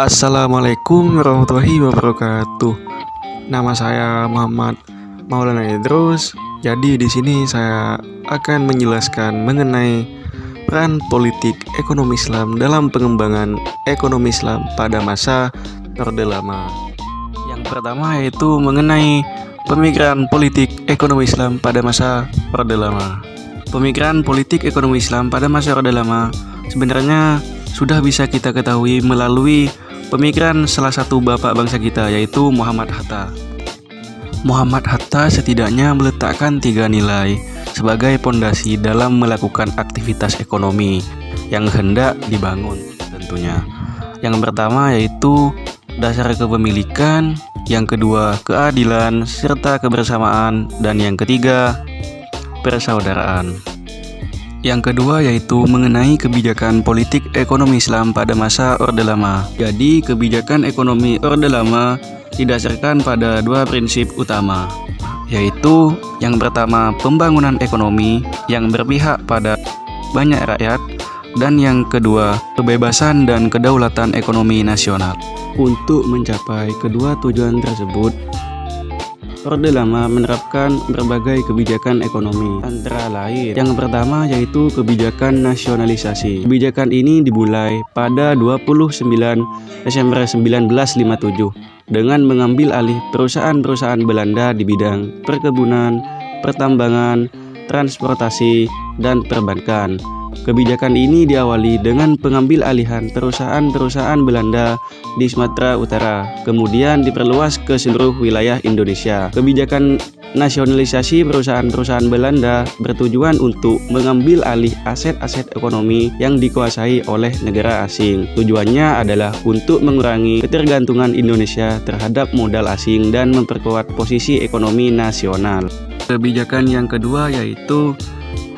Assalamualaikum warahmatullahi wabarakatuh. Nama saya Muhammad Maulana Idrus. Jadi di sini saya akan menjelaskan mengenai peran politik ekonomi Islam dalam pengembangan ekonomi Islam pada masa Orde Lama. Yang pertama yaitu mengenai pemikiran politik ekonomi Islam pada masa Orde Lama. Pemikiran politik ekonomi Islam pada masa Orde Lama sebenarnya sudah bisa kita ketahui melalui pemikiran salah satu bapak bangsa kita, yaitu Muhammad Hatta. Muhammad Hatta setidaknya meletakkan 3 nilai sebagai pondasi dalam melakukan aktivitas ekonomi yang hendak dibangun tentunya. Yang pertama yaitu dasar kepemilikan, yang kedua keadilan serta kebersamaan, dan yang ketiga persaudaraan. Yang kedua yaitu mengenai kebijakan politik ekonomi Islam pada masa Orde Lama. Jadi kebijakan ekonomi Orde Lama didasarkan pada 2 prinsip utama, yaitu yang pertama pembangunan ekonomi yang berpihak pada banyak rakyat, dan yang kedua kebebasan dan kedaulatan ekonomi nasional. Untuk mencapai kedua tujuan tersebut, Orde Lama menerapkan berbagai kebijakan ekonomi, antara lain yang pertama yaitu kebijakan nasionalisasi. Kebijakan ini dimulai pada 29 Desember 1957 dengan mengambil alih perusahaan-perusahaan Belanda di bidang perkebunan, pertambangan, transportasi, dan perbankan. Kebijakan ini diawali dengan pengambil alihan perusahaan-perusahaan Belanda di Sumatera Utara, kemudian diperluas ke seluruh wilayah Indonesia. Kebijakan nasionalisasi perusahaan-perusahaan Belanda bertujuan untuk mengambil alih aset-aset ekonomi yang dikuasai oleh negara asing. Tujuannya adalah untuk mengurangi ketergantungan Indonesia terhadap modal asing dan memperkuat posisi ekonomi nasional. Kebijakan yang kedua yaitu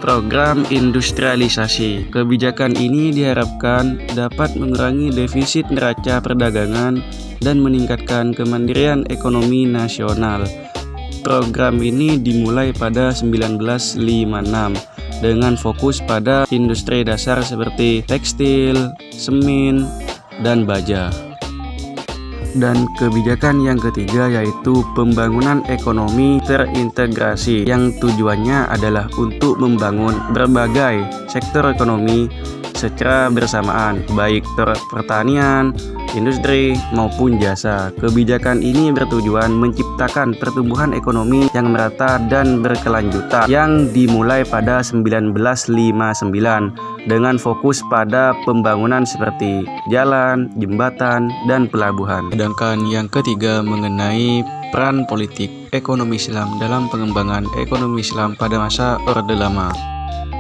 program industrialisasi. Kebijakan ini diharapkan dapat mengurangi defisit neraca perdagangan dan meningkatkan kemandirian ekonomi nasional. Program ini dimulai pada 1956 dengan fokus pada industri dasar seperti tekstil, semen, dan baja. Dan kebijakan yang ketiga yaitu pembangunan ekonomi terintegrasi, yang tujuannya adalah untuk membangun berbagai sektor ekonomi secara bersamaan, baik pertanian, industri, maupun jasa. Kebijakan ini bertujuan menciptakan pertumbuhan ekonomi yang merata dan berkelanjutan yang dimulai pada 1959 dengan fokus pada pembangunan seperti jalan, jembatan, dan pelabuhan. Sedangkan yang ketiga mengenai peran politik ekonomi Islam dalam pengembangan ekonomi Islam pada masa Orde Lama.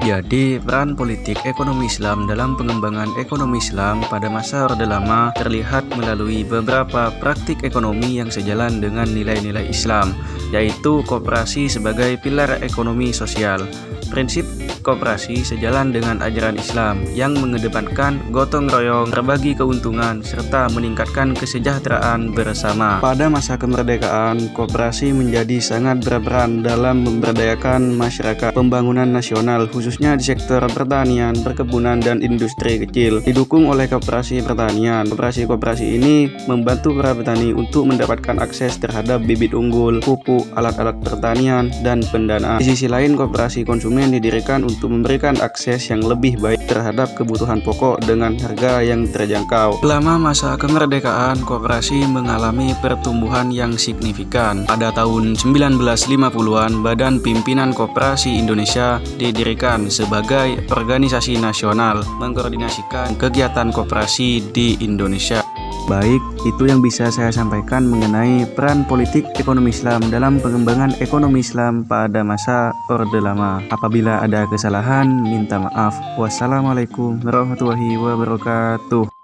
Jadi, peran politik ekonomi Islam dalam pengembangan ekonomi Islam pada masa Orde Lama terlihat melalui beberapa praktik ekonomi yang sejalan dengan nilai-nilai Islam, yaitu koperasi sebagai pilar ekonomi sosial. Prinsip koperasi sejalan dengan ajaran Islam yang mengedepankan gotong royong, berbagi keuntungan, serta meningkatkan kesejahteraan bersama. Pada masa kemerdekaan, koperasi menjadi sangat berperan dalam memberdayakan masyarakat. Pembangunan nasional khususnya di sektor pertanian, perkebunan, dan industri kecil didukung oleh koperasi pertanian. Koperasi ini membantu para petani untuk mendapatkan akses terhadap bibit unggul, pupuk, alat-alat pertanian, dan pendanaan. Di sisi lain, koperasi konsumen didirikan untuk memberikan akses yang lebih baik terhadap kebutuhan pokok dengan harga yang terjangkau. Selama masa kemerdekaan, koperasi mengalami pertumbuhan yang signifikan. Pada tahun 1950-an, Badan Pimpinan Koperasi Indonesia didirikan sebagai organisasi nasional mengkoordinasikan kegiatan koperasi di Indonesia. Baik, itu yang bisa saya sampaikan mengenai peran politik ekonomi Islam dalam pengembangan ekonomi Islam pada masa Orde Lama. Apabila ada kesalahan, minta maaf. Wassalamualaikum warahmatullahi wabarakatuh.